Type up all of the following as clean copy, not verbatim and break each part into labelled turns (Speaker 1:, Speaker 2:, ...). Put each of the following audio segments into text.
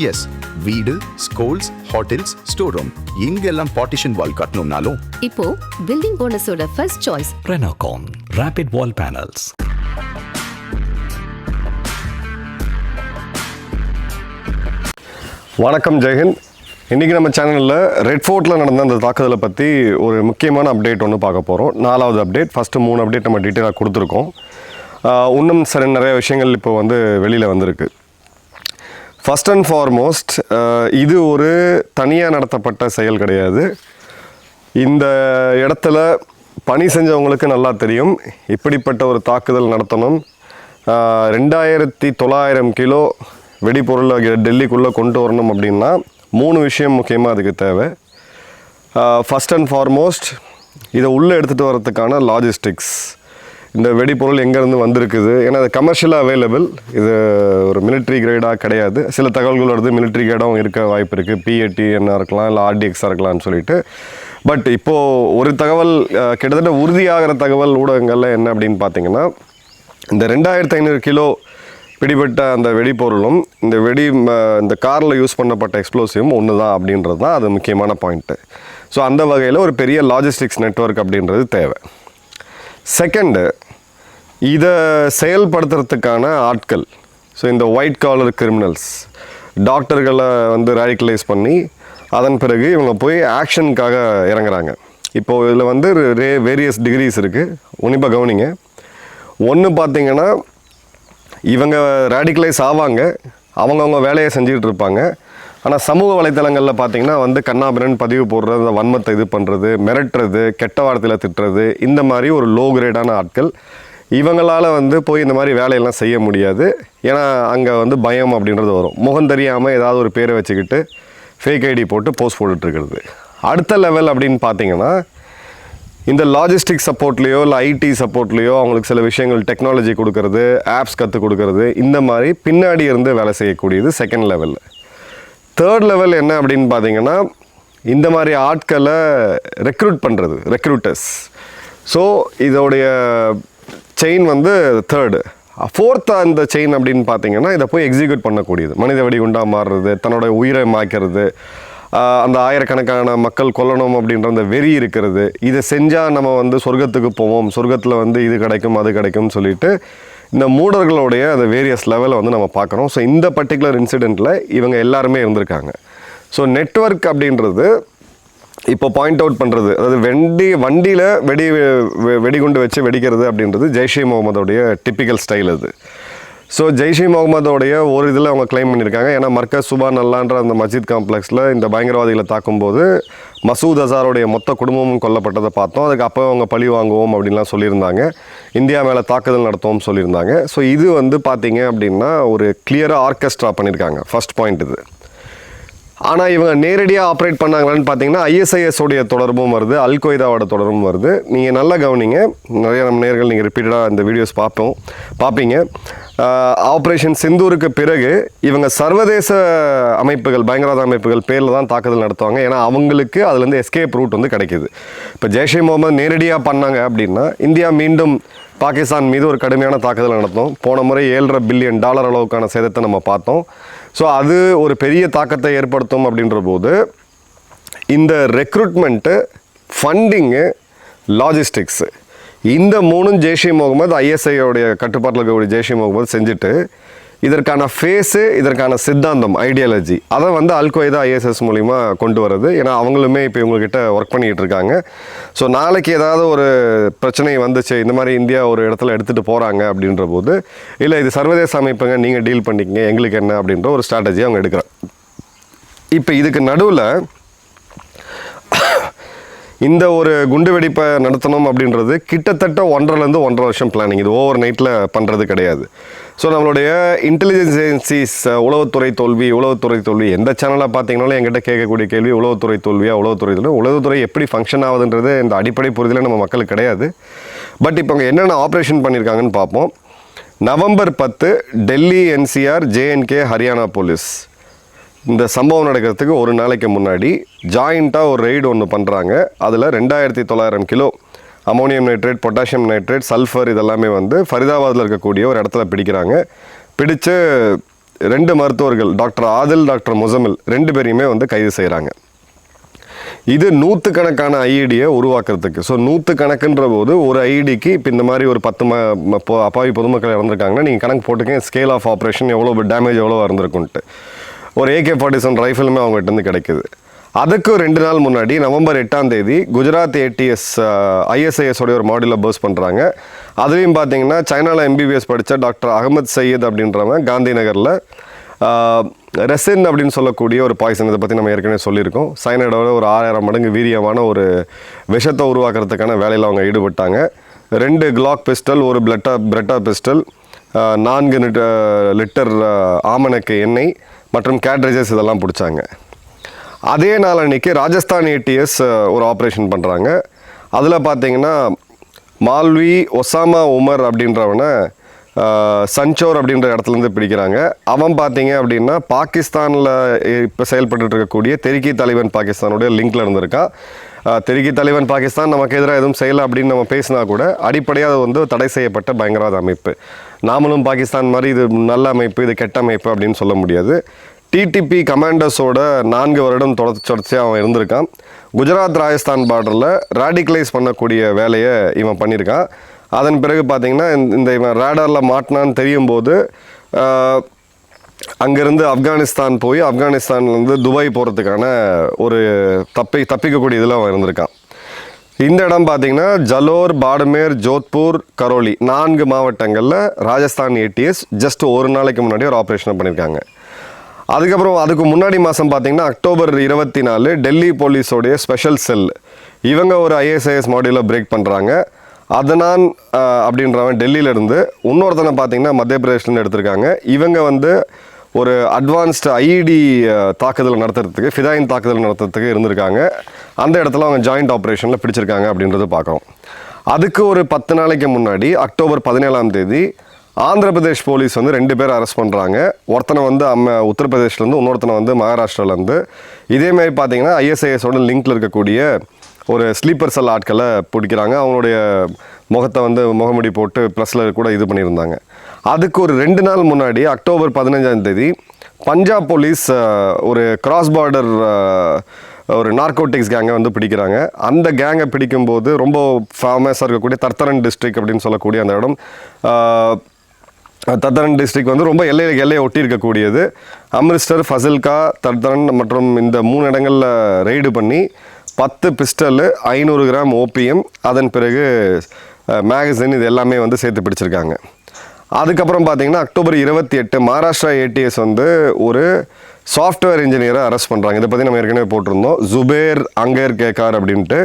Speaker 1: S, வீடு, schools, hotels, store room இங்கெல்லாம் partition wall கட்டணும்னாலும்
Speaker 2: இப்போ பில்டிங் ஓனர்ஸோட first choice
Speaker 3: Renocon Rapid Wall Panels.
Speaker 4: வணக்கம் ஜெயஹிந்த். இன்றைக்கி நம்ம சேனலில் ரெட் ஃபோர்ட்டில் நடந்த அந்த தாக்குதலை பற்றி ஒரு முக்கியமான அப்டேட் ஒன்று பார்க்க போகிறோம். 4வது அப்டேட். ஃபஸ்ட்டு 3 அப்டேட் நம்ம டீட்டெயிலாக கொடுத்துருக்கோம். இன்னும் நிறைய விஷயங்கள் இப்போ வெளியில் வந்திருக்கு. ஃபஸ்ட் அண்ட் ஃபார்மோஸ்ட், இது ஒரு தனியாக நடத்தப்பட்ட செயல் கிடையாது. இந்த இடத்துல பணி செஞ்சவங்களுக்கு நல்லா தெரியும், இப்படிப்பட்ட ஒரு தாக்குதல் நடத்தணும், 2900 கிலோ வெடிபொருளை டெல்லிக்குள்ளே கொண்டு வரணும் அப்படின்னா 3 விஷயம் முக்கியமாக அதுக்கு தேவை. ஃபஸ்ட் அண்ட் ஃபார்மோஸ்ட், இதை உள்ளே எடுத்துகிட்டு வரதுக்கான லாஜிஸ்டிக்ஸ். இந்த வெடிபொருள் எங்கேருந்து வந்திருக்குது, ஏன்னா அது கமர்ஷியலாக அவைலபிள், இது ஒரு மிலிட்ரி கிரேடாக கிடையாது. சில தகவல்கள் வருது மிலிட்ரி கிரேடாகவும் இருக்க வாய்ப்பு இருக்குது, PATN இருக்கலாம், இல்லை RDX இருக்கலாம்னு சொல்லிட்டு. பட் இப்போது ஒரு தகவல் கிட்டத்தட்ட உறுதியாகிற தகவல் ஊடகங்களில் என்ன அப்படின்னு பார்த்தீங்கன்னா, இந்த 2500 கிலோ பிடிபட்ட அந்த வெடிபொருளும் இந்த காரில் யூஸ் பண்ணப்பட்ட எக்ஸ்ப்ளோசிவும் ஒன்று தான் அப்படின்றது தான் அது முக்கியமான பாயிண்ட்டு. ஸோ அந்த வகையில் ஒரு பெரிய லாஜிஸ்டிக்ஸ் நெட்வொர்க் அப்படின்றது தேவை. செகண்டு, இதை செயல்படுத்துறதுக்கான ஆட்கள். ஸோ இந்த ஒயிட் காலர் கிரிமினல்ஸ், டாக்டர்களை ரேடிக்கலைஸ் பண்ணி அதன் பிறகு இவங்க போய் ஆக்ஷனுக்காக இறங்குறாங்க. இப்போது இதில் வேரியஸ் டிகிரிஸ் இருக்குது. உன்னிப்பாக கவனிங்க. ஒன்று பார்த்தீங்கன்னா, இவங்க ரேடிக்கலைஸ் ஆவாங்க, அவங்கவுங்க வேலையை செஞ்சுக்கிட்டு இருப்பாங்க. ஆனால் சமூக வலைத்தளங்களில் பார்த்தீங்கன்னா கண்ணாபிரன் பதிவு போடுறது, அந்த வன்மத்தை இது பண்ணுறது, மிரட்டுறது, கெட்ட வார்த்தையில் திட்டுறது, இந்த மாதிரி ஒரு லோ கிரேடான ஆட்கள். இவங்களால் போய் இந்த மாதிரி வேலையெல்லாம் செய்ய முடியாது. ஏன்னா அங்கே பயம் அப்படின்றது வரும். முகம் தெரியாமல் ஏதாவது ஒரு பேரை வச்சுக்கிட்டு ஃபேக் ஐடி போட்டு போஸ்ட் போட்டுட்ருக்கிறது. அடுத்த லெவல் அப்படின்னு பார்த்தீங்கன்னா, இந்த லாஜிஸ்டிக் சப்போர்ட்லேயோ இல்லை IT சப்போர்ட்லேயோ அவங்களுக்கு சில விஷயங்கள் டெக்னாலஜி கொடுக்கறது, ஆப்ஸ் கற்றுக் கொடுக்கறது, இந்த மாதிரி பின்னாடி இருந்து வேலை செய்யக்கூடியது செகண்ட் லெவலில். தேர்ட் லெவல் என்ன அப்படின்னு பார்த்தீங்கன்னா, இந்த மாதிரி ஆட்களை ரெக்ரூட் பண்ணுறது, ரெக்ரூட்டர்ஸ். ஸோ இதோடைய செயின் தேர்டு. ஃபோர்த் அந்த செயின் அப்படின்னு பார்த்தீங்கன்னா, இதை போய் எக்ஸிக்யூட் பண்ணக்கூடியது, மனித வெடிகுண்டாக மாறுறது, தன்னோட உயிரை மாய்க்கிறது, அந்த ஆயிரக்கணக்கான மக்கள் கொல்லணும் அப்படின்ற அந்த வெறி இருக்கிறது. இதை செஞ்சால் நம்ம சொர்க்கத்துக்கு போவோம், சொர்க்கத்தில் இது கிடைக்கும் அது கிடைக்கும்னு சொல்லிட்டு இந்த மூடர்களுடைய அந்த வேரியஸ் லெவலை நம்ம பார்க்குறோம். ஸோ இந்த பர்டிகுலர் இன்சிடெண்ட்டில் இவங்க எல்லாருமே இருந்திருக்காங்க. ஸோ நெட்வொர்க் அப்படின்றது இப்போ பாயிண்ட் அவுட் பண்ணுறது, அதாவது வண்டியில் வெடிகுண்டு வச்சு வெடிக்கிறது அப்படின்றது ஜெய்ஷே முகமதோடைய டிப்பிக்கல் ஸ்டைல் அது. ஸோ ஜெய்ஷே முகமதோடைய ஒரு இதில் அவங்க கிளைம் பண்ணியிருக்காங்க. ஏன்னா மர்கஸ் சுபான் அல்லான்ற அந்த மஸ்ஜித் காம்ப்ளெக்ஸில் இந்த பயங்கரவாதிகளை தாக்கும்போது மசூத் அசாரோடைய மொத்த குடும்பமும் கொல்லப்பட்டதை பார்த்தோம். அதுக்கு அப்போ அவங்க பழி வாங்குவோம் அப்படின்லாம் சொல்லியிருந்தாங்க, இந்தியா மேலே தாக்குதல் நடத்துவோம் சொல்லியிருந்தாங்க. ஸோ இது பார்த்தீங்க அப்படின்னா ஒரு கிளியராக ஆர்கெஸ்ட்ரா பண்ணியிருக்காங்க. ஃபர்ஸ்ட் பாயிண்ட் இது. ஆனால் இவங்க நேரடியாக ஆப்ரேட் பண்ணாங்களான்னு பார்த்தீங்கன்னா, ISIS உடைய தொடர்பும் வருது, அல்-கொய்தாவோட தொடர்பும் வருது. நீங்கள் நல்லா கவனிங்க, நிறைய நம்ம நேர்கள் நீங்கள் ரிப்பீட்டடாக இந்த வீடியோஸ் பார்ப்பீங்க. ஆப்ரேஷன் சிந்தூருக்கு பிறகு இவங்க சர்வதேச அமைப்புகள், பயங்கரவாத அமைப்புகள் பேரில் தான் தாக்குதல் நடத்துவாங்க. ஏன்னா அவங்களுக்கு அதுலேருந்து எஸ்கேப் ரூட் கிடைக்கிது. இப்போ ஜெய்ஷே முகமது நேரடியாக பண்ணாங்க அப்படின்னா, இந்தியா மீண்டும் பாகிஸ்தான் மீது ஒரு கடுமையான தாக்குதல் நடத்தும். போன முறை $7.5 பில்லியன் அளவுக்கான சேதத்தை நம்ம பார்த்தோம். ஸோ அது ஒரு பெரிய தாக்கத்தை ஏற்படுத்தும் அப்படின்ற போது இந்த ரெக்ரூட்மெண்ட்டு, ஃபண்டிங்கு, லாஜிஸ்டிக்ஸு, இந்த 3 ஜெய்ஷே முகமது ISIயோடைய கட்டுப்பாட்டில் இருக்கக்கூடிய ஜெய்ஷே முகமது செஞ்சுட்டு இதற்கான ஃபேஸு, இதற்கான சித்தாந்தம், ஐடியாலஜி அதை அல்-கொய்தா ISIS மூலிமா கொண்டு வர்றது. ஏன்னா அவங்களுமே இப்போ இவங்ககிட்ட ஒர்க் பண்ணிக்கிட்டு இருக்காங்க. ஸோ நாளைக்கு ஏதாவது ஒரு பிரச்சனை வந்துச்சு, இந்த மாதிரி இந்தியா ஒரு இடத்துல எடுத்துகிட்டு போகிறாங்க அப்படின்ற போது, இல்லை இது சர்வதேச அமைப்புங்க, நீங்கள் டீல் பண்ணிக்கங்க, எங்களுக்கு என்ன அப்படின்ற ஒரு ஸ்ட்ராட்டஜி அவங்க எடுக்கிறாங்க. இப்போ இதுக்கு நடுவில் இந்த ஒரு குண்டு வெடிப்பை நடத்தணும் அப்படின்றது கிட்டத்தட்ட 1.5 வருஷம் பிளானிங். இது ஓவர் நைட்டில் பண்ணுறது கிடையாது. ஸோ நம்மளுடைய இன்டெலிஜென்ஸ் ஏஜென்சிஸ் உளவுத்துறை தோல்வி எந்த சேனலாக பார்த்தீங்கன்னாலும் என்கிட்ட கேட்கக்கூடிய கேள்வி உளவுத்துறை தோல்வியா, உளவுத்துறை எப்படி ஃபங்க்ஷன் ஆகுதுன்றது இந்த அடிப்படை புரிதலே நம்ம மக்களுக்கு கிடையாது. பட் இப்போ அவங்க என்னென்ன ஆப்ரேஷன் பண்ணியிருக்காங்கன்னு பார்ப்போம். November 10 Delhi NCR JNK Haryana police இந்த சம்பவம் நடக்கிறதுக்கு ஒரு நாளைக்கு முன்னாடி ஜாயிண்ட்டாக ஒரு ரெய்டு ஒன்று பண்ணுறாங்க. அதில் 2900 kilo ammonium nitrate, potassium nitrate, sulphur இதெல்லாமே ஃபரிதாபாத்தில் இருக்கக்கூடிய ஒரு இடத்துல பிடிக்கிறாங்க. பிடிச்சு 2 மருத்துவர்கள் டாக்டர் ஆதில், டாக்டர் முசமில் 2 பேரையுமே வந்து கைது செய்கிறாங்க. இது 100கணக்கான ஐஇடியை உருவாக்குறதுக்கு. ஸோ 100கணக்குன்ற போது ஒரு ஐஇடிக்கு இப்போ இந்த மாதிரி ஒரு 10 அப்பாவி பொதுமக்கள் இறந்துருக்காங்கன்னா நீங்கள் கணக்கு போட்டுக்கங்க, ஸ்கேல் ஆஃப் ஆப்ரேஷன் எவ்வளோ டேமேஜ் எவ்வளோ இருந்திருக்குன்ட்டு. ஒரு AK-47 ரைஃபிளுமே அவங்ககிட்ட கிடைக்குது. அதுக்கு 2 நாள் முன்னாடி நவம்பர் 8ஆம் தேதி குஜராத் ATS ISIS உடைய ஒரு மாடியூலை பர்ஸ் பண்ணுறாங்க. அதுலேயும் பார்த்தீங்கன்னா சைனாவில் MBBS படித்த டாக்டர் அகமது சையத் அப்படின்றவங்க காந்தி நகரில் ரெசின் அப்படின்னு சொல்லக்கூடிய ஒரு பாய்சன், இதை பற்றி நம்ம ஏற்கனவே சொல்லியிருக்கோம். சைனடோட ஒரு 6000 மடங்கு வீரியமான ஒரு விஷத்தை உருவாக்குறதுக்கான வேலையில் அவங்க ஈடுபட்டாங்க. 2 கிளாக் பிஸ்டல், ஒரு பிரெட்டா பிஸ்டல், 4 லிட்டர் ஆமணக்கு எண்ணெய் மற்றும் கேட்ரேஜஸ் இதெல்லாம் பிடிச்சாங்க. அதே நாள் அன்றைக்கி ராஜஸ்தான் ATS ஒரு ஆப்ரேஷன் பண்ணுறாங்க. அதில் பார்த்தீங்கன்னா மால்வி ஒசாமா உமர் அப்படின்றவனை சன்சோர் அப்படின்ற இடத்துலேருந்து பிடிக்கிறாங்க. அவன் பார்த்தீங்க அப்படின்னா பாகிஸ்தானில் இப்போ செயல்பட்டு இருக்கக்கூடிய தெறிக்கி தாலிபான் பாகிஸ்தானுடைய லிங்கில் இருந்திருக்கான். தெறிக்கி தாலிபான் பாகிஸ்தான் நமக்கு எதிராக எதுவும் செய்யலை அப்படின்னு நம்ம பேசினா கூட அடிப்படையாக அது வந்து தடை செய்யப்பட்ட பயங்கரவாத அமைப்பு. நாமளும் பாகிஸ்தான் மாதிரி இது நல்ல அமைப்பு, இது கெட்ட அமைப்பு அப்படின்னு சொல்ல முடியாது. TTP கமாண்டர்ஸோட 4 வருடம் தொடர்ச்சியாக அவன் இருந்திருக்கான். குஜராத் ராஜஸ்தான் பார்டரில் ரேடிகலைஸ் பண்ணக்கூடிய வேலையை இவன் பண்ணியிருக்கான். அதன் பிறகு பார்த்தீங்கன்னா இந்த இவன் ரேடாரில் மாட்டினான்னு தெரியும் போது அங்கேருந்து ஆப்கானிஸ்தான் போய் ஆப்கானிஸ்தான்லேருந்து துபாய் போகிறதுக்கான ஒரு தப்பிக்கக்கூடிய இதில் அவன் இருந்திருக்கான். இந்த இடம் பார்த்தீங்கன்னா ஜலோர், பாட்மேர், ஜோத்பூர், கரோலி 4 மாவட்டங்களில் ராஜஸ்தான் ATS ஜஸ்ட் ஒரு நாளைக்கு முன்னாடி ஒரு ஆப்ரேஷனை பண்ணியிருக்காங்க. அதுக்கப்புறம் அதுக்கு முன்னாடி மாதம் பார்த்தீங்கன்னா அக்டோபர் 24 டெல்லி போலீஸோடைய ஸ்பெஷல் செல் இவங்க ஒரு ISIS மாடியூலை பிரேக் பண்ணுறாங்க. அதனான் அப்படின்றவன் டெல்லியிலேருந்து, இன்னொருத்தனை பார்த்தீங்கன்னா மத்திய பிரதேஷ்லேருந்து எடுத்திருக்காங்க. இவங்க வந்து ஒரு அட்வான்ஸ்டு IED தாக்குதல் நடத்துறதுக்கு, ஃபிதாயின் தாக்குதல் நடத்துறதுக்கு இருந்திருக்காங்க. அந்த இடத்துல அவங்க ஜாயிண்ட் ஆப்ரேஷனில் பிடிச்சிருக்காங்க அப்படின்றத பார்க்குறோம். அதுக்கு ஒரு 10 நாளைக்கு முன்னாடி அக்டோபர் 17ஆம் தேதி ஆந்திர பிரதேஷ் போலீஸ் வந்து 2 பேர் அரெஸ்ட் பண்ணுறாங்க. ஒருத்தனை வந்து உத்தரப்பிரதேஷ்லேருந்து, இன்னொருத்தனை வந்து மகாராஷ்டிராலேருந்து. இதேமாதிரி பார்த்தீங்கன்னா ISISோட லிங்கில் இருக்கக்கூடிய ஒரு ஸ்லீப்பர் செல் ஆட்களை பிடிக்கிறாங்க. அவங்களுடைய முகத்தை வந்து முகமுடி போட்டு ப்ளஸில் கூட இது பண்ணியிருந்தாங்க. அதுக்கு ஒரு 2 நாள் முன்னாடி அக்டோபர் 15ஆம் தேதி பஞ்சாப் போலீஸ் ஒரு கிராஸ் பார்டர் ஒரு நார்கோட்டிக்ஸ் கேங்கை வந்து பிடிக்கிறாங்க. அந்த கேங்கை பிடிக்கும்போது ரொம்ப ஃபேமஸாக இருக்கக்கூடிய தர்தரன் டிஸ்ட்ரிக்ட் அப்படின்னு சொல்லக்கூடிய அந்த இடம், தர்தரன் டிஸ்ட்ரிக்ட் வந்து ரொம்ப எல்லையை ஒட்டி இருக்கக்கூடியது. அம்ரிஸ்டர், ஃபசில்கா, தர்தரன் மற்றும் இந்த 3 இடங்களில் ரெய்டு பண்ணி 10 பிஸ்டலு, 500 கிராம் OPM, அதன் பிறகு மேகசின் இது எல்லாமே வந்து சேர்த்து பிடிச்சிருக்காங்க. அதுக்கப்புறம் பார்த்தீங்கன்னா அக்டோபர் 28 மகாராஷ்டிரா ATS வந்து ஒரு சாஃப்ட்வேர் இன்ஜினியரை அரெஸ்ட் பண்ணுறாங்க. இதை பற்றி நம்ம ஏற்கனவே போட்டிருந்தோம். ஜுபேர் அங்கேர் கேக்கார் அப்படின்ட்டு.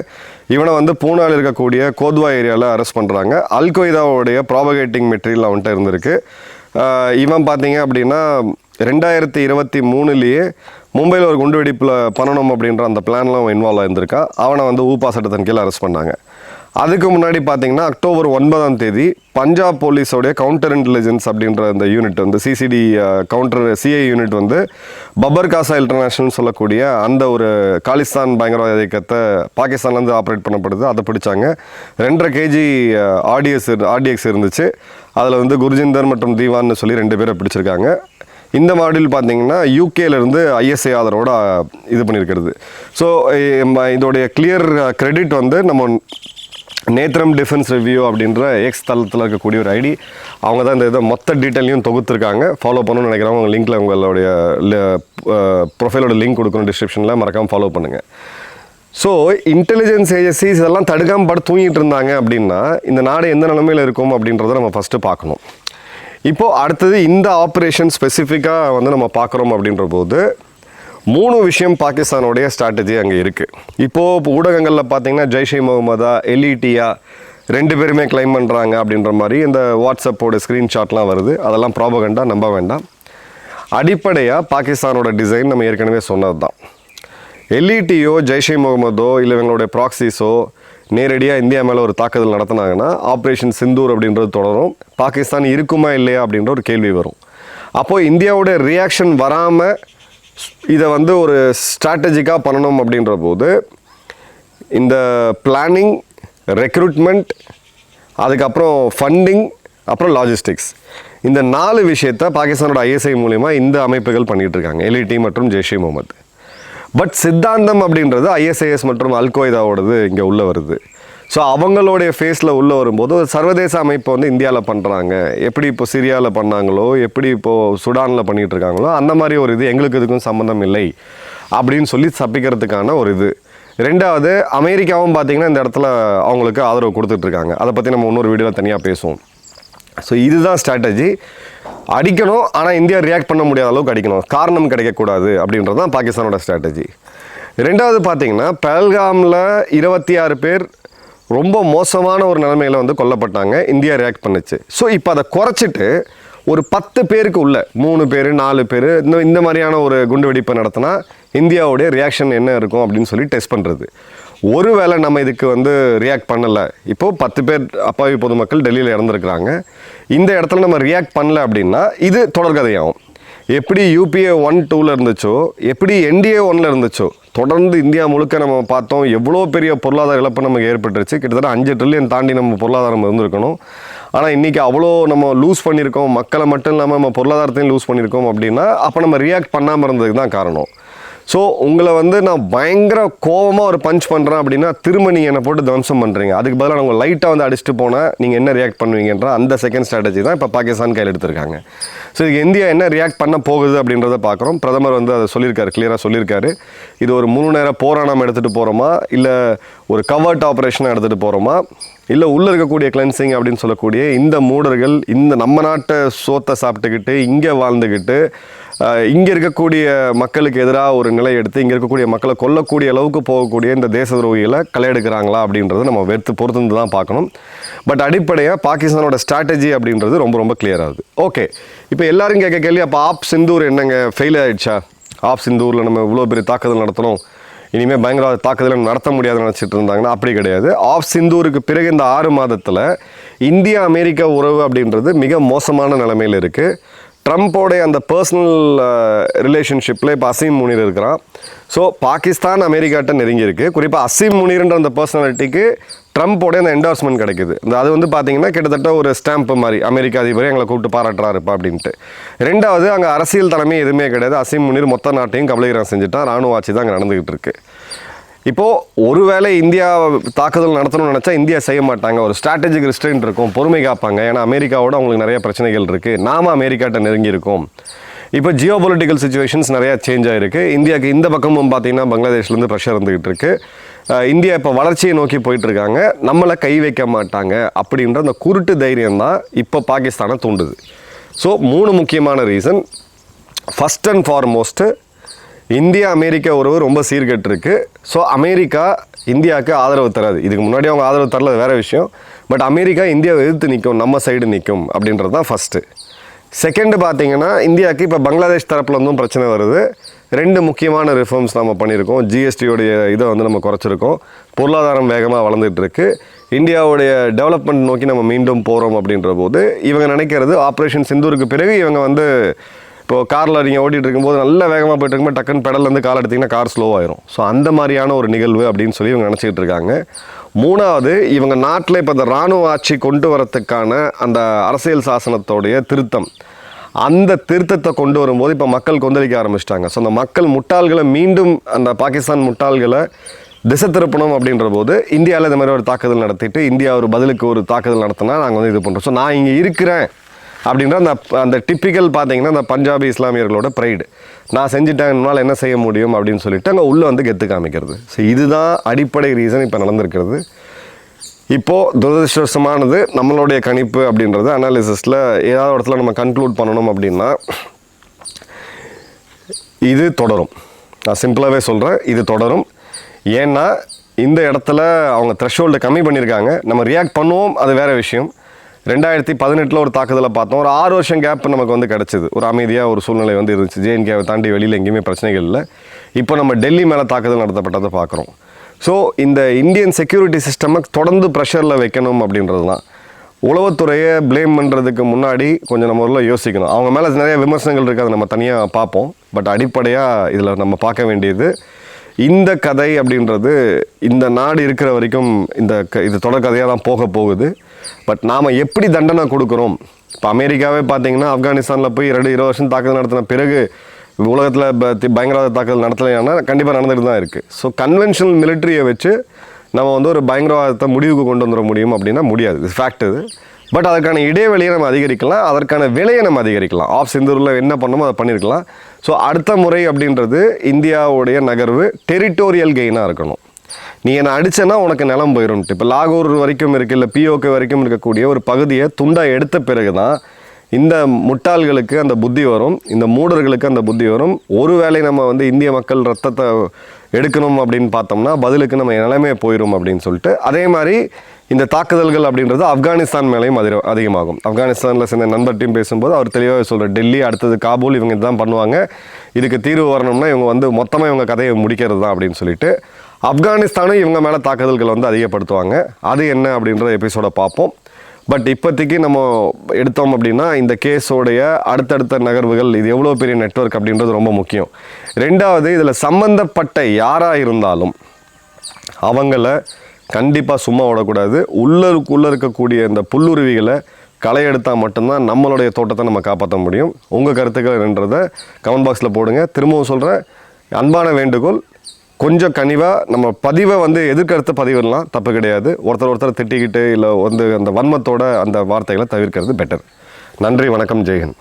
Speaker 4: இவனை வந்து பூனாவில் இருக்கக்கூடிய கோத்வா ஏரியாவில் அரெஸ்ட் பண்ணுறாங்க. அல்கொய்தாவோடைய ப்ராபகேட்டிங் மெட்டீரியல் அவன்கிட்ட இருந்திருக்கு. இவன் பார்த்தீங்க அப்படின்னா 2023 மும்பையில் ஒரு குண்டு வெடிப்பில் பண்ணணும் அப்படின்ற அந்த பிளான்லாம் அவன் இன்வால்வ் ஆகியிருந்திருக்கான். அவனை வந்து ஊப்பா சட்டத்தின் கீழே அரெஸ்ட் பண்ணாங்க. அதுக்கு முன்னாடி பார்த்தீங்கன்னா அக்டோபர் 9ஆம் தேதி பஞ்சாப் போலீஸோடைய கவுண்டர் இன்டெலிஜென்ஸ் அப்படின்ற அந்த யூனிட் வந்து CCD கவுண்டர் CI யூனிட் வந்து பபர் காசா இன்டர்நேஷ்னல் சொல்லக்கூடிய அந்த ஒரு காலிஸ்தான் பயங்கரவாத இயக்கத்தை பாகிஸ்தான்லேருந்து ஆப்ரேட் பண்ணப்படுது. அதை பிடிச்சாங்க. 2.5 kg RDX இருந்துச்சு. அதில் வந்து குர்ஜிந்தர் மற்றும் தீவான்னு சொல்லி 2 பேரை பிடிச்சிருக்காங்க. இந்த மாடியூல் பார்த்தீங்கன்னா UKலேருந்து ISI ஆதரவோட இது பண்ணியிருக்கிறது. ஸோ இதோடைய கிளியர் கிரெடிட் வந்து நம்ம நேத்ரம் டிஃபென்ஸ் ரிவ்யூ அப்படின்ற எக்ஸ் தளத்தில் இருக்கக்கூடிய ஒரு ஐடி. அவங்க தான் இந்த இதை மொத்த டீட்டெயிலையும் தொகுத்துருக்காங்க. ஃபாலோ பண்ணணும்னு நினைக்கிறவங்க உங்கள் லிங்க்கில் உங்களுடைய ப்ரொஃபைலோட லிங்க் கொடுக்கணும் டிஸ்கிரிப்ஷனில், மறக்காமல் ஃபாலோ பண்ணுங்கள். ஸோ இன்டெலிஜென்ஸ் ஏஜென்சிஸ் இதெல்லாம் தடுக்காமல் படுத்து தூங்கிட்டு இருந்தாங்க அப்படின்னா இந்த நாடு எந்த நிலைமையில் இருக்கும் அப்படின்றத நம்ம ஃபஸ்ட்டு பார்க்கணும். இப்போது அடுத்தது இந்த ஆப்ரேஷன் ஸ்பெசிஃபிக்காக வந்து நம்ம பார்க்குறோம் அப்படின்ற போது 3 விஷயம் பாகிஸ்தானுடைய ஸ்ட்ராட்டஜி அங்கே இருக்குது. இப்போது ஊடகங்களில் பார்த்தீங்கன்னா ஜெய்ஷே முகமதா, எலிட்டியா 2 பேருமே கிளைம் பண்ணுறாங்க அப்படின்ற மாதிரி இந்த வாட்ஸ்அப்போட ஸ்க்ரீன்ஷாட்லாம் வருது. அதெல்லாம் ப்ராபகண்டா, நம்ப வேண்டாம். அடிப்படையாக பாகிஸ்தானோட டிசைன் நம்ம ஏற்கனவே சொன்னது தான். எல்இடியோ ஜெய்ஷே முகமதோ இல்லை இவங்களுடைய ப்ராக்சிஸோ நேரடியாக இந்தியா மேலே ஒரு தாக்குதல் நடத்தினாங்கன்னா ஆப்ரேஷன் சிந்தூர் அப்படின்றது தொடரும். பாகிஸ்தான் இருக்குமா இல்லையா அப்படின்ற ஒரு கேள்வி வரும். அப்போது இந்தியாவோட ரியாக்ஷன் வராமல் இதை வந்து ஒரு ஸ்ட்ராட்டஜிக்காக பண்ணணும் அப்படின்ற போது இந்த பிளானிங், ரெக்ரூட்மெண்ட், அதுக்கப்புறம் ஃபண்டிங், அப்புறம் லாஜிஸ்டிக்ஸ் இந்த 4 விஷயத்த பாகிஸ்தானோட ஐஎஸ்ஐ மூலிமா இந்த அமைப்புகள் பண்ணிகிட்டு இருக்காங்க, எல்இடி மற்றும் ஜெய்ஷே முகமது. பட் சித்தாந்தம் அப்படின்றது ஐஎஸ்ஐஎஸ் மற்றும் அல்கொய்தாவோடது இங்கே உள்ளே வருது. ஸோ அவங்களுடைய ஃபேஸில் உள்ளே வரும்போது ஒரு சர்வதேச அமைப்பை வந்து இந்தியாவில் பண்ணுறாங்க, எப்படி இப்போ சிரியாவில் பண்ணாங்களோ, எப்படி இப்போது சுடானில் பண்ணிகிட்டு இருக்காங்களோ அந்த மாதிரி ஒரு இது எங்களுக்கு இதுக்கும் சம்மந்தம் இல்லை அப்படின்னு சொல்லி தப்பிக்கிறதுக்கான ஒரு இது. ரெண்டாவது, அமெரிக்காவும் பார்த்திங்கன்னா இந்த இடத்துல அவங்களுக்கு ஆதரவு கொடுத்துட்ருக்காங்க. அதை பற்றி நம்ம இன்னொரு வீடியோவில் தனியாக பேசுவோம். ஸோ இதுதான் ஸ்ட்ராட்டஜி. அடிக்கணும், ஆனால் இந்தியா ரியாக்ட் பண்ண முடியாத அளவுக்கு அடிக்கணும், காரணம் கிடைக்கக்கூடாது அப்படின்றது தான் பாகிஸ்தானோட ஸ்ட்ராட்டஜி. ரெண்டாவது பார்த்திங்கன்னா, பஹல்காமில் 26 பேர் ரொம்ப மோசமான ஒரு நிலைமையில் வந்து கொல்லப்பட்டாங்க, இந்தியா ரியாக்ட் பண்ணுச்சு. ஸோ இப்போ அதை குறைச்சிட்டு ஒரு 10 பேருக்கு உள்ள 3 பேர் 4 பேர் இந்த மாதிரியான ஒரு குண்டு வெடிப்பை நடத்தினா இந்தியாவுடைய ரியாக்ஷன் என்ன இருக்கும் அப்படின்னு சொல்லி டெஸ்ட் பண்ணுறது. ஒருவேளை நம்ம இதுக்கு வந்து ரியாக்ட் பண்ணலை, இப்போது 10 பேர் அப்பாவி பொதுமக்கள் டெல்லியில் இறந்துருக்குறாங்க, இந்த இடத்துல நம்ம ரியாக்ட் பண்ணல அப்படின்னா இது தொடர்கதையாகும். எப்படி UPA 1-2 இருந்துச்சோ, எப்படி NDA 1 இருந்துச்சோ, தொடர்ந்து இந்தியா முழுக்க நம்ம பார்த்தோம் எவ்வளோ பெரிய பொருளாதார இழப்பு நமக்கு ஏற்பட்டுருச்சு. கிட்டத்தட்ட 5 ட்ரில்லியன் தாண்டி நம்ம பொருளாதாரம் இருந்திருக்கணும். ஆனால் இன்றைக்கி அவ்வளோ நம்ம லூஸ் பண்ணியிருக்கோம், மக்களை மட்டும் இல்லாமல் நம்ம பொருளாதாரத்தையும் லூஸ் பண்ணியிருக்கோம் அப்படின்னா அப்போ நம்ம ரியாக்ட் பண்ணாமல் இருந்ததுக்கு தான் காரணம். ஸோ உங்களை வந்து நான் பயங்கர கோபமாக ஒரு பஞ்ச் பண்ணுறேன் அப்படின்னா திரும்ப நீங்கள் என்னை போட்டு துவம்சம் பண்ணுறீங்க, அதுக்கு பதிலாக நான் லைட்டாக வந்து அடிச்சுட்டு போனால் நீங்கள் என்ன ரியாக்ட் பண்ணுவீங்கன்ற அந்த செகண்ட் ஸ்ட்ராட்டஜி தான் இப்போ பாகிஸ்தான் கையில் எடுத்திருக்காங்க. ஸோ இதுக்கு இந்தியா என்ன ரியாக்ட் பண்ண போகுது அப்படின்றத பார்க்குறோம். பிரதமர் வந்து அதை சொல்லியிருக்காரு, கிளியராக சொல்லியிருக்காரு. இது ஒரு முழு நேர போராக நம்ம எடுத்துகிட்டு போகிறோமா, இல்லை ஒரு கவர்ட் ஆப்ரேஷனாக எடுத்துகிட்டு போகிறோமா, இல்லை உள்ளே இருக்கக்கூடிய கிளென்சிங் அப்படின்னு சொல்லக்கூடிய இந்த மூடர்கள் இந்த நம்ம நாட்டை சோத்தை சாப்பிட்டுக்கிட்டு இங்கே வாழ்ந்துக்கிட்டு இங்கே இருக்கக்கூடிய மக்களுக்கு எதிராக ஒரு நிலை எடுத்து இங்கே இருக்கக்கூடிய மக்களை கொல்லக்கூடிய அளவுக்கு போகக்கூடிய இந்த தேச துரோகிகளை களை எடுக்கிறாங்களா அப்படின்றத நம்ம பொறுத்து தான் பார்க்கணும். பட் அடிப்படையாக பாகிஸ்தானோட ஸ்ட்ராட்டஜி அப்படின்றது ரொம்ப ரொம்ப கிளியர் ஆகுது. ஓகே, இப்போ எல்லாரும் கேட்க கேள்வி, அப்போ ஆப் சிந்தூர் என்னங்க ஃபெயில் ஆகிடுச்சா? ஆப் சிந்தூரில் நம்ம இவ்வளோ பெரிய தாக்குதல் நடத்தணும், இனிமேல் பயங்கரவாத தாக்குதலை நடத்த முடியாதுன்னு நினச்சிட்டு இருந்தாங்கன்னா அப்படி கிடையாது. ஆப் சிந்தூருக்கு பிறகு இந்த 6 மாதத்தில் இந்தியா அமெரிக்கா உறவு அப்படின்றது மிக மோசமான நிலைமையில் இருக்குது. ட்ரம்ப்போடைய அந்த பர்சனல் ரிலேஷன்ஷிப்பில் இப்போ அசீம் முனீர் இருக்கிறான். ஸோ பாகிஸ்தான் அமெரிக்காட்ட நெருங்கி இருக்குது. குறிப்பாக அசீம் முனீர்ன்ற அந்த பர்சனாலிட்டிக்கு ட்ரம்ப்போடைய அந்த என்டார்ஸ்மெண்ட் கிடைக்குது. அது வந்து பார்த்திங்கன்னா கிட்டத்தட்ட ஒரு ஸ்டாம்ப்பு மாதிரி, அமெரிக்கா அதிபரை எங்களை கூப்பிட்டு பாராட்டுறாருப்பா அப்படின்ட்டு. ரெண்டாவது, அங்கே அரசியல் தலைமை எதுவுமே கிடையாது. அசீம் முனீர் மொத்த நாட்டையும் கபலீகரம் செஞ்சுட்டான், ராணுவ ஆட்சி தான் அங்கே நடந்துக்கிட்டு இருக்குது. இப்போது ஒருவேளை இந்தியா தாக்குதல் நடத்தணும்னு நினச்சா இந்தியா செய்ய மாட்டாங்க, ஒரு ஸ்ட்ராட்டஜிக் ரிஸ்ட்ரெயின்ட் இருக்கும், பொறுமை காப்பாங்க. ஏன்னா அமெரிக்காவோட அவங்களுக்கு நிறைய பிரச்சனைகள் இருக்குது, நாம் அமெரிக்காட்ட நெருங்கி இருக்கோம். இப்போ ஜியோ பொலிட்டிக்கல் சுச்சுவேஷன்ஸ் நிறையா சேஞ்ச் ஆகிருக்கு. இந்தியாவுக்கு இந்த பக்கமும் பார்த்திங்கன்னா பங்களாதேஷ்லேருந்து ப்ரெஷர் இருந்துக்கிட்டு இருக்குது. இந்தியா இப்போ வளர்ச்சியை நோக்கி போயிட்டுருக்காங்க, நம்மளை கை வைக்க மாட்டாங்க அப்படின்ற அந்த குருட்டு தைரியம் தான் இப்போ பாகிஸ்தானை தூண்டுது. ஸோ 3 முக்கியமான reason. First and foremost, India America உறவு ரொம்ப சீர்கெட்டிருக்கு. ஸோ அமெரிக்கா இந்தியாவுக்கு ஆதரவு தராது. இதுக்கு முன்னாடி அவங்க ஆதரவு தரல, வேறு விஷயம். பட் அமெரிக்கா இந்தியாவை எதிர்த்து நிற்கும், நம்ம சைடு நிற்கும் அப்படின்றது தான் ஃபஸ்ட்டு. செகண்டு பார்த்திங்கன்னா, இந்தியாவுக்கு இப்போ பங்களாதேஷ் தரப்பில் இருந்தும் பிரச்சனை வருது. 2 முக்கியமான ரிஃபார்ம்ஸ் நம்ம பண்ணியிருக்கோம். ஜிஎஸ்டியோடைய இதை வந்து நம்ம குறைச்சிருக்கோம். பொருளாதாரம் வேகமாக வளர்ந்துட்டுருக்கு. இந்தியாவுடைய டெவலப்மெண்ட் நோக்கி நம்ம மீண்டும் போகிறோம் அப்படின்ற போது இவங்க நினைக்கிறது ஆப்ரேஷன் சிந்தூருக்கு பிறகு இவங்க வந்து இப்போது காரில் நீங்கள் ஓட்டிகிட்டு இருக்கும்போது நல்ல வேகமாக போய்ட்டு இருக்கும்போது டக்குன்னு பெடல்லேருந்து கால் எடுத்திங்கன்னா கார் ஸ்லோவாயிரும். ஸோ அந்த மாதிரியான ஒரு நிகழ்வு அப்படின்னு சொல்லி இவங்க நினச்சிக்கிட்டு இருக்காங்க. 3வது, இவங்க நாட்டில் இப்போ இந்த இராணுவ ஆட்சி கொண்டு வரத்துக்கான அந்த அரசியல் சாசனத்தோடைய திருத்தம், அந்த திருத்தத்தை கொண்டு வரும்போது இப்போ மக்கள் கொந்தளிக்க ஆரம்பிச்சிட்டாங்க. ஸோ அந்த மக்கள் முட்டாள்களை மீண்டும் அந்த பாகிஸ்தான் முட்டாள்களை திசை திருப்பணும் அப்படின்ற போது இந்தியாவில் இந்த மாதிரி ஒரு தாக்குதல் நடத்திட்டு இந்தியா ஒரு பதிலுக்கு ஒரு தாக்குதல் நடத்தினா நாங்கள் வந்து இது பண்ணுறோம். ஸோ நான் இங்கே இருக்கிறேன் அப்படின்ற அந்த டிப்பிக்கல் பார்த்தீங்கன்னா அந்த பஞ்சாபி இஸ்லாமியர்களோட ப்ரைடு, நான் செஞ்சுட்டேன், என்னால் என்ன செய்ய முடியும் அப்படின்னு சொல்லிட்டு அங்கே உள்ளே வந்து கெத்து காமிக்கிறது. ஸோ இதுதான் அடிப்படை ரீசன் இப்போ நடந்திருக்கிறது. இப்போது துரதிருஷ்டவசமானது நம்மளுடைய கணிப்பு அப்படின்றது அனாலிசிஸில் ஏதாவது இடத்துல நம்ம கன்க்ளூட் பண்ணணும் அப்படின்னா இது தொடரும். நான் சிம்பிளாகவே சொல்கிறேன், இது தொடரும். ஏன்னா இந்த இடத்துல அவங்க த்ரெஷ்ஹோல்டை கம்மி பண்ணியிருக்காங்க. நம்ம ரியாக்ட் பண்ணுவோம், அது வேறு விஷயம். 2018 ஒரு தாக்குதலை பார்த்தோம். ஒரு 6 வருஷம் கேப் நமக்கு வந்து கிடச்சிது. ஒரு அமைதியாக ஒரு சூழ்நிலை வந்து இருந்துச்சு. ஜேஎன்கேவை தாண்டி வெளியில் எங்கேயுமே பிரச்சனைகள் இல்லை. இப்போ நம்ம டெல்லி மேலே தாக்குதல் நடத்தப்பட்டதை பார்க்குறோம். ஸோ இந்த இந்தியன் செக்யூரிட்டி சிஸ்டமை தொடர்ந்து ப்ரெஷரில் வைக்கணும் அப்படின்றது தான். உளவுத்துறையை ப்ளேம் பண்ணுறதுக்கு முன்னாடி கொஞ்சம் நம்ம ஊரில் யோசிக்கணும். அவங்க மேலே நிறைய விமர்சனங்கள் இருக்குது, அதை நம்ம தனியாக பார்ப்போம். பட் அடிப்படையாக இதில் நம்ம பார்க்க வேண்டியது இந்த கதை அப்படின்றது இந்த நாடு இருக்கிற வரைக்கும் இது தொடர் கதையாக தான் போக போகுது. பட் நாம் எப்படி தண்டனை கொடுக்குறோம், இப்போ அமெரிக்காவே பார்த்தீங்கன்னா ஆப்கானிஸ்தானில் போய் 20 வருஷம் தாக்குதல் நடத்தின பிறகு உலகத்தில் பயங்கரவாத தாக்குதல் நடத்தலைன்னா கண்டிப்பாக நடந்துட்டு தான் இருக்குது. ஸோ கன்வென்ஷனல் மிலிட்ரியை வச்சு நம்ம வந்து ஒரு பயங்கரவாதத்தை முடிவுக்கு கொண்டு வந்துட முடியும் அப்படின்னா முடியாது, இது ஃபேக்ட் இது. பட் அதற்கான இடைவெளியை நம்ம அதிகரிக்கலாம், அதற்கான விலையை நம்ம அதிகரிக்கலாம். ஆஃப் சிந்தூரில் என்ன பண்ணணுமோ அதை பண்ணியிருக்கலாம். ஸோ அடுத்த முறை அப்படின்றது இந்தியாவுடைய நகர்வு டெரிட்டோரியல் கெயினாக இருக்கணும். நீ என்னை அடிச்சேன்னா உனக்கு நிலம் போயிடும்ட்டு. இப்போ லாகூர் வரைக்கும் இருக்குது, இல்லை பிஓகே வரைக்கும் இருக்கக்கூடிய ஒரு பகுதியை துண்டாக எடுத்த பிறகு தான் இந்த முட்டாள்களுக்கு அந்த புத்தி வரும், இந்த மூடர்களுக்கு அந்த புத்தி வரும். ஒருவேளை நம்ம வந்து இந்திய மக்கள் ரத்தத்தை எடுக்கணும் அப்படின்னு பார்த்தோம்னா பதிலுக்கு நம்ம நிலைமையே போயிடும் அப்படின்னு சொல்லிட்டு. அதே மாதிரி இந்த தாக்குதல்கள் அப்படின்றது ஆப்கானிஸ்தான் மேலேயும் அதிகமாகும். ஆப்கானிஸ்தானில் சேர்ந்த நண்பர்ட்டையும் பேசும்போது அவர் தெளிவாக சொல்கிறார், டெல்லி அடுத்தது காபூல் இவங்க இதுதான் பண்ணுவாங்க, இதுக்கு தீர்வு வரணும்னா இவங்க வந்து மொத்தமாக இவங்க கதையை முடிக்கிறது தான் அப்படின்னு சொல்லிட்டு ஆப்கானிஸ்தானும் இவங்க மேலே தாக்குதல்கள் வந்து அதிகப்படுத்துவாங்க. அது என்ன அப்படின்ற எபிசோட பார்ப்போம். பட் இப்போதைக்கு நம்ம எடுத்தோம் அப்படின்னா இந்த கேஸோடைய அடுத்தடுத்த நகர்வுகள், இது எவ்வளோ பெரிய நெட்வொர்க் அப்படின்றது ரொம்ப முக்கியம். ரெண்டாவது, இதில் சம்மந்தப்பட்ட யாராக இருந்தாலும் அவங்கள கண்டிப்பாக சும்மா விடக்கூடாது. உள்ளே இருக்கக்கூடிய இந்த புல்லுருவிகளை களை எடுத்தால் மட்டும்தான் நம்மளுடைய தோட்டத்தை நம்ம காப்பாற்ற முடியும். உங்கள் கருத்துக்கள் என்னன்றதை கமெண்ட் பாக்ஸில் போடுங்க. திரும்பவும் சொல்கிறேன், அன்பான வேண்டுகோள், கொஞ்சம் கனிவாக நம்ம பதிவை வந்து எதிர்கருத்து பதிவிடலாம், தப்பு கிடையாது. ஒருத்தர் திட்டிக்கிட்டு இல்லை வந்து அந்த வன்மத்தோட அந்த வார்த்தைகளை தவிர்க்கிறது பெட்டர். நன்றி, வணக்கம், ஜெய்ஹிந்த்.